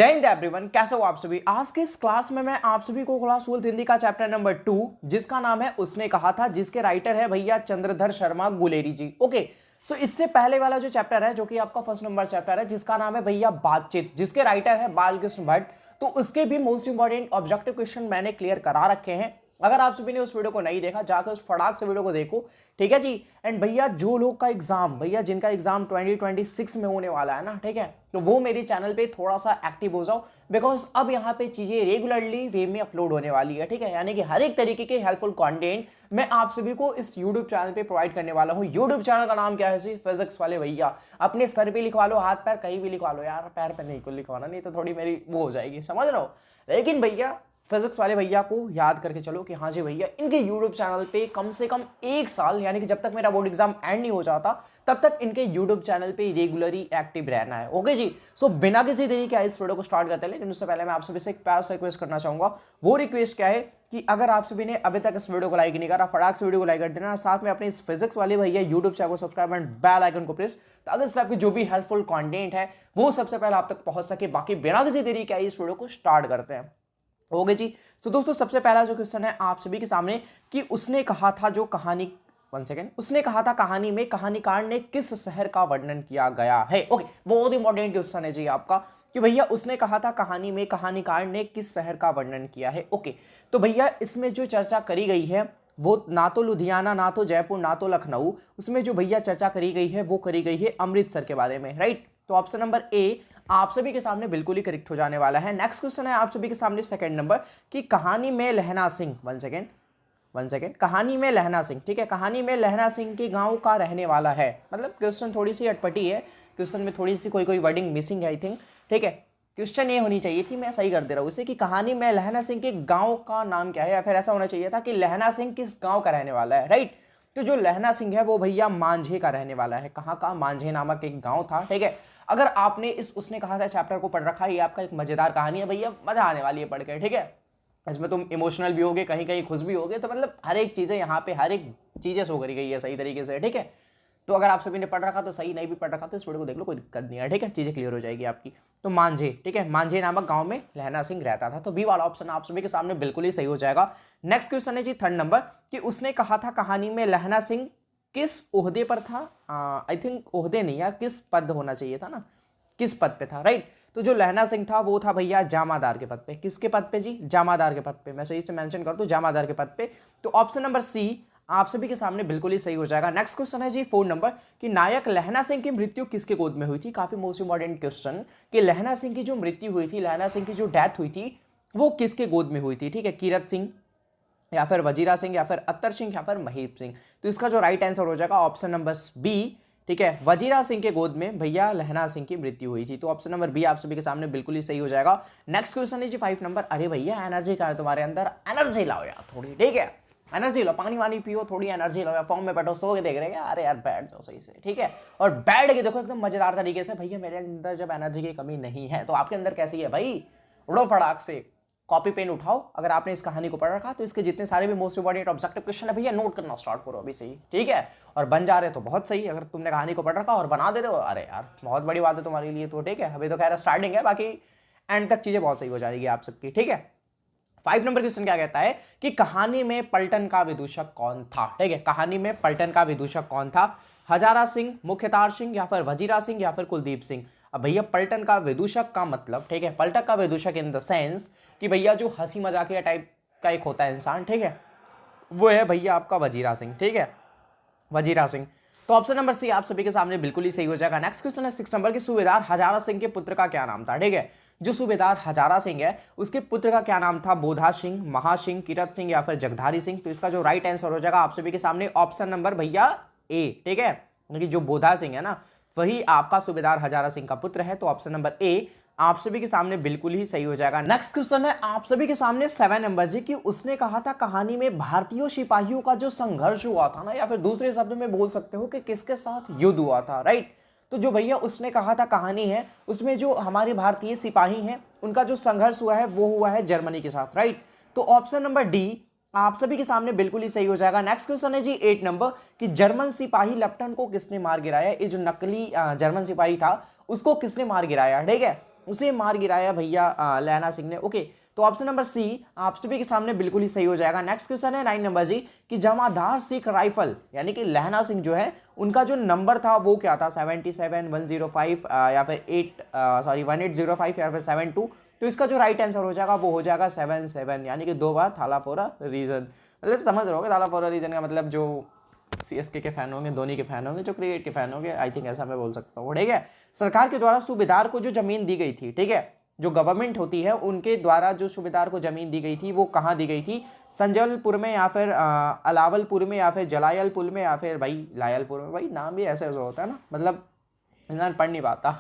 जय हिंद एवरीवन, कैसे हो आप सभी। आज के इस क्लास में मैं आप सभी को क्लास 12 हिंदी का चैप्टर नंबर 2 जिसका नाम है उसने कहा था, जिसके राइटर है भैया चंद्रधर शर्मा गुलेरी जी। ओके, सो इससे पहले वाला जो चैप्टर है जो कि आपका फर्स्ट नंबर चैप्टर है जिसका नाम है भैया बातचीत, जिसके राइटर है बालकृष्ण भट्ट। तो उसके भी मोस्ट इंपॉर्टेंट ऑब्जेक्टिव क्वेश्चन मैंने क्लियर करा रखे हैं। अगर आप सभी ने उस वीडियो को नहीं देखा जाकर उस फटाक से वीडियो को देखो, ठीक है जी। एंड भैया जो लोग का एग्जाम, भैया जिनका एग्जाम 2026 में होने वाला है ना, ठीक है, तो वो मेरे चैनल पे थोड़ा सा एक्टिव हो जाओ, बिकॉज अब यहाँ पे चीजें रेगुलरली वे में अपलोड होने वाली है, ठीक है। यानी कि हर एक तरीके के हेल्पफुल कंटेंट मैं आप सभी को इस यूट्यूब चैनल पे प्रोवाइड करने वाला हूँ। यूट्यूब चैनल का नाम क्या है जी? फिजिक्स वाले भैया। अपने सर पे लिखवा लो, हाथ पैर कहीं भी लिखवा लो यार, पैर पे नहीं को लिखवाना, नहीं तो थोड़ी मेरी वो हो जाएगी, समझ रहे हो। लेकिन भैया फिजिक्स वाले भैया को याद करके चलो कि हाँ जी भैया, इनके यूट्यूब चैनल पे कम से कम 1 साल, यानी कि जब तक मेरा बोर्ड एग्जाम एंड नहीं हो जाता तब तक इनके यूट्यूब चैनल पे रेगुलरली एक्टिव रहना है। ओके जी, सो बिना किसी देरी के इस वीडियो को स्टार्ट करते हैं। लेकिन उससे पहले मैं आप सभी से एक प्यार सा रिक्वेस्ट करना चाहूंगा। वो रिक्वेस्ट क्या है कि अगर आप सभी ने अभी तक इस वीडियो को लाइक नहीं करा, फटाक से वीडियो को लाइक कर देना, साथ में अपने इस फिजिक्स वाले भैया यूट्यूब चैनल को सब्सक्राइब एंड बेल आइकन को प्रेस, ताकि इस टाइप की जो भी हेल्पफुल कंटेंट है वो सबसे पहले आप तक पहुंच सके। बाकी बिना किसी देरी के इस वीडियो को स्टार्ट करते हैं। ओके जी, तो दोस्तों सबसे पहला जो क्वेश्चन है आप सभी के सामने कि उसने कहा था जो कहानी, वन सेकेंड, उसने कहा था कहानी में कहानीकार ने किस शहर का वर्णन किया गया है। ओके, बहुत इंपॉर्टेंट क्वेश्चन है जी आपका कि भैया उसने कहा था कहानी में कहानीकार ने किस शहर का वर्णन किया है। ओके, तो भैया इसमें जो चर्चा करी गई है वो ना तो लुधियाना, ना तो जयपुर, ना तो लखनऊ, उसमें जो भैया चर्चा करी गई है वो करी गई है अमृतसर के बारे में, राइट। तो ऑप्शन नंबर ए आप सभी के सामने बिल्कुल ही करेक्ट हो जाने वाला है। नेक्स्ट क्वेश्चन है आप सभी के सामने सेकंड नंबर कि कहानी में लहना सिंह, वन सेकेंड, कहानी में लहना सिंह, ठीक है, कहानी में लहना सिंह के गांव का रहने वाला है। मतलब क्वेश्चन थोड़ी सी अटपटी है, क्वेश्चन में थोड़ी सी कोई वर्डिंग मिसिंग है आई थिंक, ठीक है। क्वेश्चन ये होनी चाहिए थी, मैं सही कर दे रहा हूँ इसे, कि कहानी में लहना सिंह के गांव का नाम क्या है, या फिर ऐसा होना चाहिए था कि लहना सिंह किस गांव का रहने वाला है, राइट। तो जो लहना सिंह है वो भैया मांझे का रहने वाला है। कहाँ का? मांझे नामक एक गांव था, ठीक है। अगर आपने इस उसने कहा था चैप्टर को पढ़ रखा है, ये आपका एक मजेदार कहानी है भैया, मजा आने वाली है पढ़ के, ठीक है। इसमें तुम इमोशनल भी होगे, कहीं कहीं खुश भी होगे, तो मतलब हर एक चीजें यहाँ पे, हर एक चीजें शो करी गई है सही तरीके से, ठीक है। तो अगर आप सभी ने पढ़ रखा तो सही, नहीं भी पढ़ रखा तो इस वीडियो को देख लो, कोई दिक्कत नहीं है, ठीक है, चीजें क्लियर हो जाएगी आपकी। तो मांझे, ठीक है, मांझे नामक गांव में लहना सिंह रहता था। तो बी वाला ऑप्शन आप सभी के सामने बिल्कुल ही सही हो जाएगा। नेक्स्ट क्वेश्चन है जी थर्ड नंबर कि उसने कहा था कहानी में लहना सिंह किस ओहदे पर था। आई थिंक ओहदे नहीं यार, किस पद होना चाहिए था ना, किस पद पे था, राइट। तो जो लहना सिंह था वो था भैया जामादार के पद पे। किसके पद पे जी? जामादार के पद पे। मैं सही से मेंशन कर दूं, जामादार के पद पे। तो ऑप्शन नंबर सी आप सभी के सामने बिल्कुल ही सही हो जाएगा। नेक्स्ट क्वेश्चन है जी 4 नंबर कि नायक लहना सिंह की मृत्यु किसके गोद में हुई थी। काफी मोस्ट इंपॉर्टेंट क्वेश्चन कि लहना सिंह की जो मृत्यु हुई थी, लहना सिंह की जो डेथ हुई थी वो किसके गोद में हुई थी, ठीक है। कीरत सिंह या फिर वजीरा सिंह या फिर अत्तर सिंह या फिर महीप सिंह। तो इसका जो राइट आंसर हो जाएगा ऑप्शन नंबर बी, ठीक है, वजीरा सिंह के गोद में भैया लहना सिंह की मृत्यु हुई थी। तो ऑप्शन नंबर बी आप सभी के सामने बिल्कुल ही सही हो जाएगा। नेक्स्ट क्वेश्चन है जी 5 नंबर। अरे भैया एनर्जी का है तुम्हारे अंदर, एनर्जी लाओ यार थोड़ी, ठीक है, एनर्जी लो, पानी वानी पियो, थोड़ी एनर्जी लो, फॉर्म में बैठो, सो के देख रहे हैं, अरे यार बैठ जाओ सही से, ठीक है। और बैठ के देखो एकदम मजेदार तरीके से। भैया मेरे अंदर जब एनर्जी की कमी नहीं है तो आपके अंदर कैसी है भाई? उड़ो फटाक से, कॉपी पेन उठाओ। अगर आपने इस कहानी को पढ़ रखा तो इसके जितने सारे भी मोस्ट इंपॉर्टेंट ऑब्जेक्टिव क्वेश्चन है भैया नोट करना स्टार्ट करो अभी से ही, ठीक है। और बन जा रहे तो बहुत सही, अगर तुमने कहानी को पढ़ रखा और बना दे रहे हो, अरे यार बहुत बड़ी बात है तुम्हारे लिए तो, ठीक है। अभी तो कह रहा स्टार्टिंग है, बाकी एंड तक चीजें बहुत सही हो जाएगी आप सबकी, ठीक है। 5 नंबर क्वेश्चन क्या कहता है कि कहानी में पलटन का विदूषक कौन था, ठीक है। कहानी में पलटन का विदूषक कौन था? हजारा सिंह, मुख्तार सिंह या फिर वजीरा सिंह या फिर कुलदीप सिंह। अब भैया पलटन का विदूषक का मतलब, ठीक है, पलटन का विदूषक इन द सेंस कि भैया जो हंसी मजाकिया टाइप का एक होता है इंसान, ठीक है, वो है भैया आपका वजीरा सिंह, ठीक है, वजीरा सिंह। तो ऑप्शन नंबर सी आप सभी के सामने बिल्कुल ही सही हो जाएगा। नेक्स्ट क्वेश्चन है 6 नंबर की सूबेदार हजारा सिंह के पुत्र का क्या नाम था, ठीक है। जो सूबेदार हजारा सिंह है उसके पुत्र का क्या नाम था? बोधा सिंह, महासिंह, किरत सिंह या फिर जगधारी सिंह। तो इसका जो राइट आंसर हो जाएगा आप सभी के सामने ऑप्शन नंबर भैया ए, ठीक है, क्योंकि जो बोधा सिंह है ना वही आपका सूबेदार हजारा सिंह का पुत्र है। तो ऑप्शन नंबर ए आप सभी के सामने बिल्कुल ही सही हो जाएगा। नेक्स्ट क्वेश्चन है आप सभी के सामने 7 नंबर जी कि उसने कहा था कहानी में भारतीय सिपाहियों का जो संघर्ष हुआ था ना, या फिर दूसरे शब्द में बोल सकते हो कि किसके साथ युद्ध हुआ था, राइट। तो जो भैया उसने कहा था कहानी है उसमें जो हमारे भारतीय सिपाही हैं उनका जो संघर्ष हुआ है वो हुआ है जर्मनी के साथ, राइट। तो ऑप्शन नंबर डी आप सभी के सामने बिल्कुल ही सही हो जाएगा। नेक्स्ट क्वेश्चन है जी 8 नंबर कि जर्मन सिपाही लेफ्टिनेंट को किसने मार गिराया। ये जो नकली जर्मन सिपाही था उसको किसने मार गिराया, ठीक है। उसे मार गिराया भैया लहना सिंह ने। ओके, तो ऑप्शन नंबर सी आप सभी के सामने बिल्कुल ही सही हो जाएगा। नेक्स्ट क्वेश्चन है 9 नंबर जी कि जमादार सिख राइफल यानी कि लहना सिंह जो है उनका जो नंबर था वो क्या था, 77, 105 या फिर 1805 या फिर 72। तो इसका जो राइट आंसर हो जाएगा वो हो जाएगा 77, यानी कि 2 बार थाला फोरा रीजन। मतलब समझ रहे हो थाला फोरा रीजन का मतलब, जो सीएसके के फैन होंगे, धोनी के फैन होंगे, जो क्रिकेट के फैन होंगे, आई थिंक ऐसा मैं बोल सकता हूँ। ठीक है, सरकार के द्वारा सूबेदार को जो जमीन दी गई थी, ठीक है, जो गवर्नमेंट होती है उनके द्वारा जो सूबेदार को जमीन दी गई थी वो कहाँ दी गई थी, संजलपुर में या फिर अलावलपुर में या फिर जलायलपुर में या फिर भाई लायलपुर में। भाई नाम भी ऐसे ऐसे होता है ना, मतलब इंसान पढ़ नहीं पाता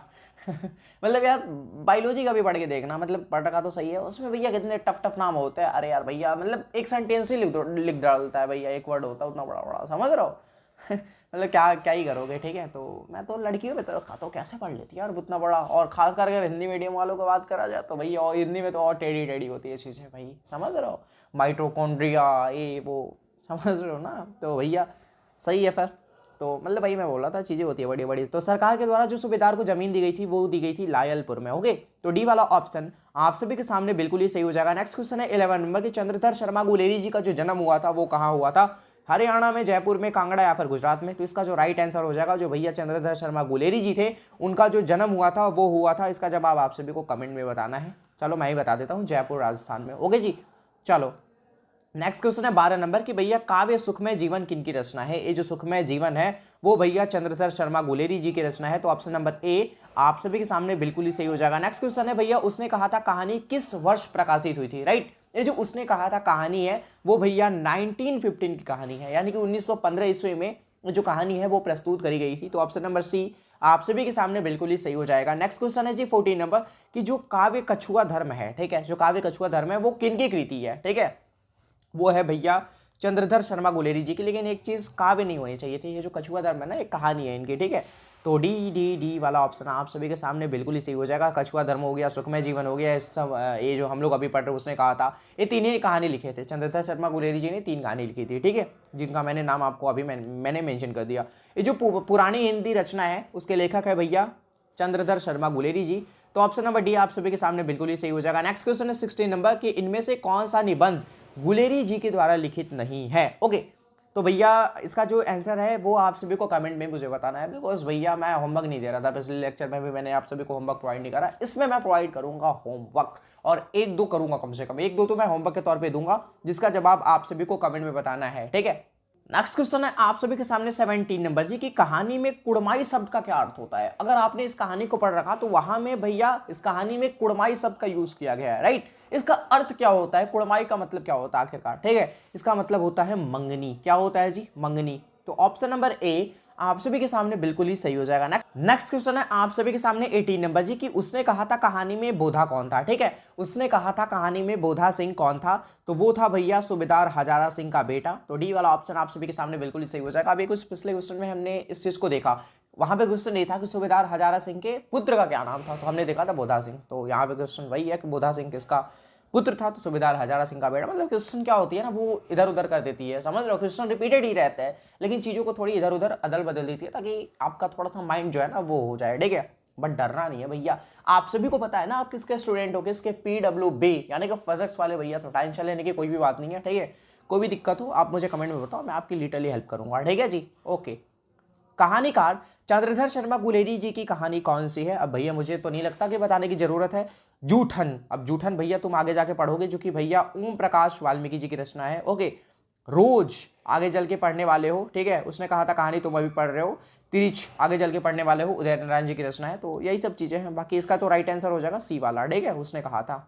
मतलब यार बायोलॉजी का भी पढ़ के देखना, मतलब पढ़ रखा तो सही है, उसमें भैया कितने टफ टफ नाम होते हैं। अरे यार भैया मतलब एक सेंटेंस ही लिख डालता है भैया, एक वर्ड होता है उतना बड़ा बड़ा, समझ रहे हो मतलब क्या क्या ही करोगे। ठीक है, तो मैं तो लड़कियों पे तरस खाता हूँ, कैसे पढ़ लेती है यार उतना बड़ा। और खास करके अगर हिंदी मीडियम वालों को बात करा जाए तो भैया और हिंदी में तो और टेढ़ी टेढ़ी होती है चीज़ें भाई, समझ रहे हो, माइटोकॉन्ड्रिया ये वो, समझ रहे हो ना। तो भैया सही है फिर, तो मतलब भाई मैं बोल रहा था चीज़ें होती है बड़ी बड़ी। तो सरकार के द्वारा जो सूबेदार को जमीन दी गई थी वो दी गई थी लायलपुर में। ओके, तो डी वाला ऑप्शन आप सभी के सामने बिल्कुल ही सही हो जाएगा। नेक्स्ट क्वेश्चन है 11 नंबर की चंद्रधर शर्मा गुलेरी जी का जो जन्म हुआ था वो कहाँ हुआ था, हरियाणा में, जयपुर में, कांगड़ा या फिर गुजरात में। तो इसका जो राइट आंसर हो जाएगा, जो भैया चंद्रधर शर्मा गुलेरी जी थे उनका जो जन्म हुआ था वो हुआ था, इसका जवाब आप सभी को कमेंट में बताना है। चलो मैं ही बता देता हूँ, जयपुर राजस्थान में। ओके जी, चलो नेक्स्ट क्वेश्चन है 12 नंबर की भैया काव्य सुखमय जीवन किनकी रचना है। ये जो सुखमय जीवन है वो भैया चंद्रधर शर्मा गुलेरी जी की रचना है। तो ऑप्शन नंबर ए आप सभी के सामने बिल्कुल ही सही हो जाएगा। नेक्स्ट क्वेश्चन है भैया उसने कहा था कहानी किस वर्ष प्रकाशित हुई थी, राइट। ये जो उसने कहा था कहानी है वो भैया 1915 की कहानी है, यानी कि 1915 ईस्वी में जो कहानी है वो प्रस्तुत करी गई थी। तो ऑप्शन नंबर सी आप सभी के सामने बिल्कुल ही सही हो जाएगा। नेक्स्ट क्वेश्चन है जी 14 नंबर की जो काव्य कछुआ धर्म है, ठीक है, जो काव्य कछुआ धर्म है वो किनकी कृति है, ठीक है, वो है भैया चंद्रधर शर्मा गुलेरी जी की। लेकिन एक चीज काव्य नहीं होनी चाहिए थी, ये जो कछुआ धर्म है ना एक कहानी है इनकी, ठीक है। तो डी वाला ऑप्शन आप सभी के सामने बिल्कुल ही सही हो जाएगा। कछुआ धर्म हो गया, सुखमय जीवन हो गया, इस सब ये जो हम लोग अभी पढ़ रहे उसने कहा था, ये तीन ही कहानी लिखे थे। चंद्रधर शर्मा गुलेरी जी ने 3 कहानी लिखी थी, ठीक है, जिनका मैंने नाम आपको अभी मैंने मेंशन कर दिया। ये जो पुरानी हिंदी रचना है उसके लेखक है भैया चंद्रधर शर्मा गुलेरी जी। तो ऑप्शन नंबर डी आप सभी के सामने बिल्कुल ही सही हो जाएगा। नेक्स्ट क्वेश्चन है 16 नंबर कि इनमें से कौन सा निबंध गुलेरी जी के द्वारा लिखित नहीं है। ओके, तो भैया इसका जो आंसर है वो आप सभी को कमेंट में मुझे बताना है, बिकॉज भैया मैं होमवर्क नहीं दे रहा था पिछले लेक्चर में भी, मैंने आप सभी को होमवर्क प्रोवाइड नहीं करा। इसमें मैं प्रोवाइड करूंगा होमवर्क, और 1-2 करूंगा, कम से कम 1-2 तो मैं होमवर्क के तौर पे दूंगा, जिसका जवाब आप सभी को कमेंट में बताना है, ठीक है। नेक्स्ट क्वेश्चन है आप सभी के सामने 17 नंबर जी की कहानी में कुड़माई शब्द का क्या अर्थ होता है। अगर आपने इस कहानी को पढ़ रखा तो वहां में भैया इस कहानी में कुड़माई शब्द का यूज किया गया है, राइट। इसका अर्थ क्या होता है, कुड़माई का मतलब क्या होता है आखिरकार, ठीक है, इसका मतलब होता है मंगनी। क्या होता है जी, मंगनी। तो ऑप्शन नंबर ए आप सभी के सामने बिल्कुल ही सही हो जाएगा। नेक्स्ट क्वेश्चन है आप सभी के सामने 18 नंबर जी की उसने कहा था कहानी में बोधा कौन था, ठीक है, उसने कहा था कहानी में बोधा सिंह कौन था, तो वो था भैया सूबेदार हजारा सिंह का बेटा। तो डी वाला ऑप्शन आप सभी के सामने बिल्कुल ही सही हो जाएगा। अभी कुछ पिछले क्वेश्चन में हमने इस चीज को देखा, वहां पे क्वेश्चन नहीं था कि सूबेदार हजारा सिंह के पुत्र का क्या नाम था, तो हमने देखा था बोधा सिंह। तो यहाँ पे क्वेश्चन वही है कि बोधा सिंह किसका पुत्र था, तो सूबेदार हजारा सिंह का बेटा। मतलब क्वेश्चन क्या होती है ना वो इधर उधर कर देती है, समझ रहे हो, क्वेश्चन रिपीटेड ही रहता है लेकिन चीज़ों को थोड़ी इधर उधर अदल बदल देती है ताकि आपका थोड़ा सा माइंड जो है ना वो हो जाए, ठीक है। बट डरना नहीं है भैया, आप सभी को पता है ना आप किसके स्टूडेंट हो, किसके PWB यानी कि फिजिक्स वाले भैया, तो टेंशन लेने की कोई भी बात नहीं है, ठीक है। कोई भी दिक्कत हो आप मुझे कमेंट में बताओ, मैं आपकी लिटरली हेल्प करूंगा, ठीक है जी। ओके, कहानीकार चंद्रधर शर्मा गुलेरी जी की कहानी कौन सी है। अब भैया मुझे तो नहीं लगता कि बताने की जरूरत है। जूठन, अब जूठन भैया तुम आगे जाके पढ़ोगे, जो कि भैया ओम प्रकाश वाल्मीकि जी की रचना है। ओके, रोज आगे चल के पढ़ने वाले हो, ठीक है, उसने कहा था कहानी तुम अभी पढ़ रहे हो। तिरिच आगे चल के पढ़ने वाले हो, उदय नारायण जी की रचना है। तो यही सब चीजें हैं, बाकी इसका तो राइट आंसर हो जाएगा सी वाला, ठीक है, उसने कहा था।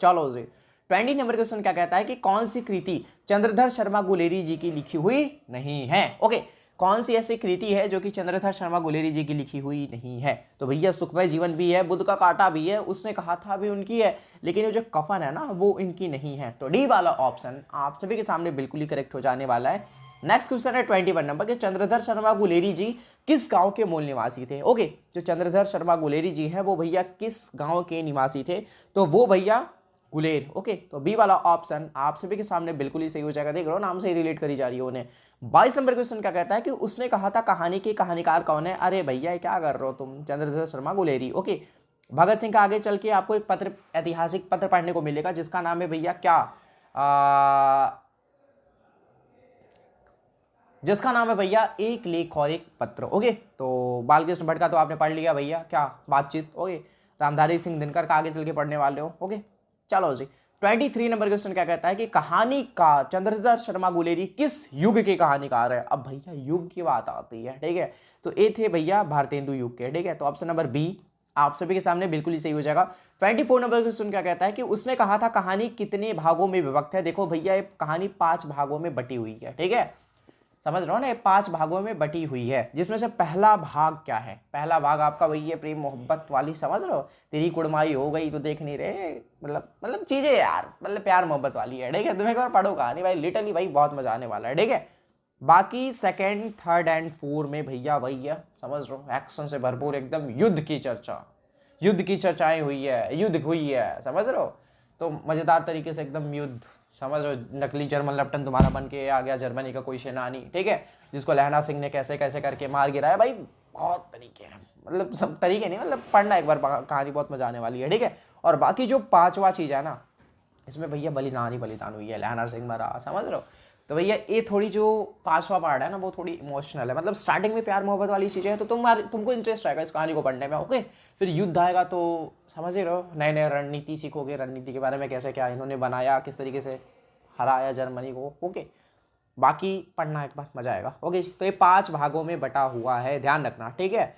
चलो जी 20 नंबर क्वेश्चन क्या कहता है कि कौन सी कृति चंद्रधर शर्मा गुलेरी जी की लिखी हुई नहीं है। ओके, कौन सी ऐसी कृति है जो कि चंद्रधर शर्मा गुलेरी जी की लिखी हुई नहीं है। तो भैया सुखमय जीवन भी है, बुद्ध का कांटा भी है, उसने कहा था भी उनकी है, लेकिन ये जो कफन है ना वो इनकी नहीं है। तो डी वाला ऑप्शन आप सभी के सामने बिल्कुल ही करेक्ट हो जाने वाला है। नेक्स्ट क्वेश्चन है 21 नंबर के चंद्रधर शर्मा गुलेरी जी किस गांव के मूल निवासी थे। ओके, जो चंद्रधर शर्मा गुलेरी जी है वो भैया किस गांव के निवासी थे, तो वो भैया गुलेर। ओके, तो बी वाला ऑप्शन आप सभी के सामने बिल्कुल ही सही हो जाएगा। देख रहे हो नाम से ही रिलेट करी जा रही है उन्हें। 22 नंबर क्वेश्चन क्या कहता है कि उसने कहा था कहानी के कहानीकार कौन है। अरे भैया क्या कर रहे हो तुम, चंद्रधर शर्मा गुलेरी। ओके, भगत सिंह का आगे चल के आपको एक पत्र, ऐतिहासिक पत्र पढ़ने को मिलेगा जिसका नाम है भैया क्या, जिसका नाम है भैया एक लेख और एक पत्र। ओके, तो बालकृष्ण भट्ट का तो आपने पढ़ लिया भैया क्या बातचीत। ओके, रामधारी सिंह दिनकर का आगे चल के पढ़ने वाले हो। ओके, चलो जी 23 नंबर क्वेश्चन क्या कहता है कि कहानीकार चंद्रधर शर्मा गुलेरी किस युग के कहानीकार है। अब भैया युग की बात आती है, ठीक है, तो ए थे भैया भारतेंदु युग के, ठीक है, तो ऑप्शन नंबर बी आप सभी के सामने बिल्कुल ही सही हो जाएगा। 24 नंबर क्वेश्चन क्या कहता है कि उसने कहा था कहानी कितने भागों में विभक्त है। देखो भैया ये कहानी 5 भागों में बटी हुई है, ठीक है, समझ रहे हो ना, ये 5 भागों में बटी हुई है, जिसमें से पहला भाग क्या है, पहला भाग आपका वही है प्रेम मोहब्बत वाली, समझ रहे हो, तेरी कुड़माई हो गई तो देख नहीं रहे, मतलब चीजें यार, मतलब प्यार मोहब्बत वाली है, ठीक है, तुम्हें एक बार पढ़ो कहानी भाई, लिटरली भाई बहुत मजा आने वाला है, ठीक है। बाकी सेकंड थर्ड एंड फोर में भैया वही है, समझ रहे हो, एक्शन से भरपूर एकदम युद्ध की चर्चा, युद्ध की चर्चाएं हुई है, युद्ध हुई है, समझ रहे हो, तो मजेदार तरीके से एकदम युद्ध, समझ रहे हो, नकली जर्मन लेफ्टन तुम्हारा बन के आ गया, जर्मनी का कोई सेनानी, ठीक है, जिसको लहना सिंह ने कैसे कैसे करके मार गिराया भाई, बहुत तरीके हैं, मतलब सब तरीके नहीं, मतलब पढ़ना एक बार कहानी, बहुत मजा आने वाली है, ठीक है। और बाकी जो 5वां चीज है ना, इसमें भैया बलिदान ही बलिदान हुई है, लहना सिंह मरा, समझ रहे हो, तो भैया ये थोड़ी जो 5वां पार्ट है ना वो थोड़ी इमोशनल है, मतलब स्टार्टिंग में प्यार मोहब्बत वाली चीज़ें हैं तो तुमको इंटरेस्ट आएगा इस कहानी को पढ़ने में। ओके, फिर युद्ध आएगा तो समझ ही रहो, नए नए रणनीति सीखोगे, रणनीति के बारे में कैसे क्या इन्होंने बनाया, किस तरीके से हराया जर्मनी को। ओके, बाकी पढ़ना एक बार मजा आएगा। ओके जी, तो ये 5 भागों में बटा हुआ है, ध्यान रखना, ठीक है।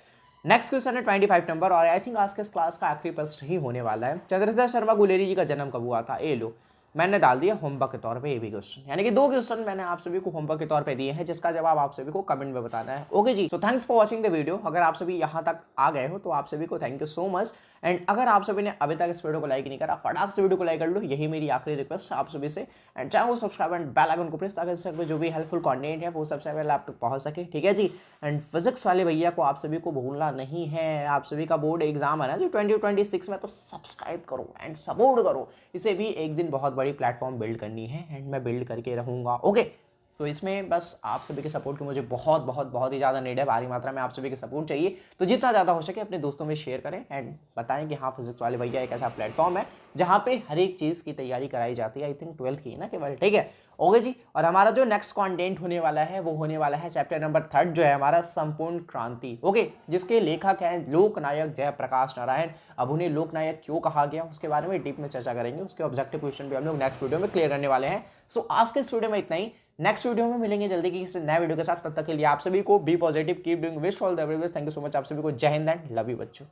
नेक्स्ट क्वेश्चन है 25 नंबर, और आई थिंक आज के इस क्लास का आखिरी प्रश्न ही होने वाला है। चंद्रशेखर शर्मा गुलेरी जी का जन्म कब हुआ था। ए लो, मैंने डाल दिया होमवर्क के तौर पे ये भी क्वेश्चन, यानी कि 2 क्वेश्चन मैंने आप सभी को होमवर्क के तौर पे दिए हैं, जिसका जवाब आप सभी को कमेंट में बताना है। ओके जी, so thanks for watching the video. अगर आप सभी यहाँ तक आ गए हो तो आप सभी को thank you so much. And अगर आप सभी ने अभी तक इस वीडियो को लाइक नहीं करा, फटाक से वीडियो को लाइक कर लो, यही मेरी आखिरी रिक्वेस्ट आप सभी से। एंड चैनल को सब्सक्राइब एंड बेल आइकन को प्रेस, ताकि इससे जो भी हेल्पफुल कंटेंट है वो सबसे पहले आप तक पहुंच सके, ठीक है जी। एंड फिजिक्स वाले भैया को आप सभी को भूलना नहीं है, आप सभी का बोर्ड एग्जाम है ना जो 2026 में, तो सब्सक्राइब करो एंड सपोर्ट करो, इसे भी एक दिन बहुत बड़ी प्लेटफॉर्म बिल्ड करनी है एंड मैं बिल्ड करके रहूँगा। ओके, तो इसमें बस आप सभी के सपोर्ट की मुझे बहुत बहुत बहुत ही ज़्यादा नीड है, भारी मात्रा में आप सभी के सपोर्ट चाहिए, तो जितना ज़्यादा हो सके अपने दोस्तों में शेयर करें एंड बताएं कि हाँ फिजिक्स वाले भैया एक ऐसा प्लेटफॉर्म है जहाँ पे हर एक चीज़ की तैयारी कराई जाती है, आई थिंक 12th की ना केवल, ठीक है। ओके जी, और हमारा जो नेक्स्ट कंटेंट होने वाला है वो होने वाला है चैप्टर नंबर 3 जो है हमारा संपूर्ण क्रांति। ओके, जिसके लेखक हैं लोकनायक जयप्रकाश नारायण। अब उन्हें लोकनायक क्यों कहा गया उसके बारे में डीप में चर्चा करेंगे, उसके ऑब्जेक्टिव क्वेश्चन भी हम लोग नेक्स्ट वीडियो में क्लियर करने वाले हैं। सो आज के इस वीडियो में इतना ही, नेक्स्ट वीडियो में मिलेंगे जल्दी किसी नए वीडियो के साथ, तब तक के लिए आप सभी को be positive, keep doing, wish all the very best, thank you so much, आप सभी को जय हिंद एंड लव यू बच्चों।